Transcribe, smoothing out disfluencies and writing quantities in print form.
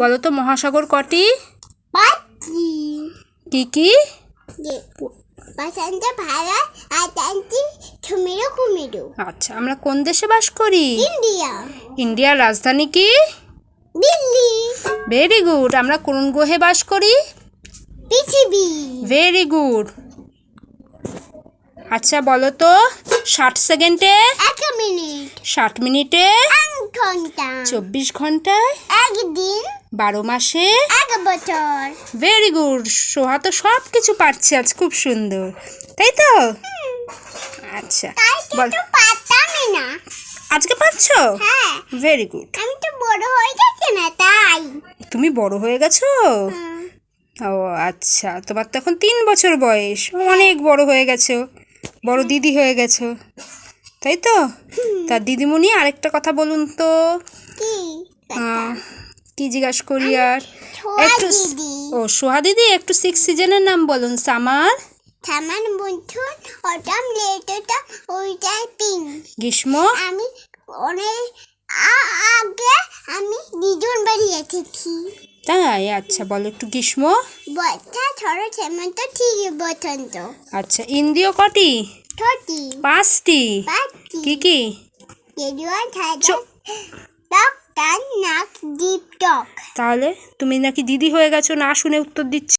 বলো তো মহাসাগর কটি? পাঁচটি। কি কি? প্রশান্ত ভারত, আটলান্টিক, সুমেরু কুমেরু। আচ্ছা, আমরা কোন দেশে বাস করি? ইন্ডিয়া। ইন্ডিয়ার রাজধানী কি? দিল্লি। Very good. আমরা কোন গ্রহে বাস করি? পৃথিবী। Very good. আচ্ছা বলো তো 60 সেকেন্ডে, 1 মিনিট, 60 মিনিটে, 1 ঘন্টা, 24 ঘন্টায়, 1 দিন, 12 মাসে। 1 বছর। Very good. সোহা তো সব কিছু পারছে আজ, খুব সুন্দর, তাই তো? আচ্ছা বল। তো পারতামই না। আজকে পারছো? হ্যাঁ। Very good. আমি তো বড় হয়ে গেছি না তাই। তুমি বড় হয়ে গেছো? ও আচ্ছা, তোমার তো এখন 3 বছর বয়স, অনেক বড় হয়ে গেছো, বড় দিদি হয়ে গেছো, তাই তো? তা দিদিমণি আরেকটা কথা বলুন তো। কি? কি জিজ্ঞাসা করি আর? ছোয়া একটু দিদি। ও সোহা দিদি, একটু 6 সিজনের নাম বলুন। সামার, সামান, মনসুন, অটাম, লেটটা, উইন্টার, স্প্রিং। গ্রীষ্ম। আমি অনেক আগে আমি দুজন বাড়ি এসেছি। তাই? আচ্ছা বলো একটু গ্রীষ্ম। বর্ষা, শরৎ, হেমন্ত, ঠিক বসন্ত। আচ্ছা ইন্দ্রিয় কটি? ছটি। 5টি। পাঁচটি। কি কি? রেডিওয়ান, থাইরয়েড, ত্বক, কান, নাক, জিভ, ত্বক। তাহলে তুমি নাকি দিদি হয়ে গেছো, না শুনে উত্তর দিচ্ছ।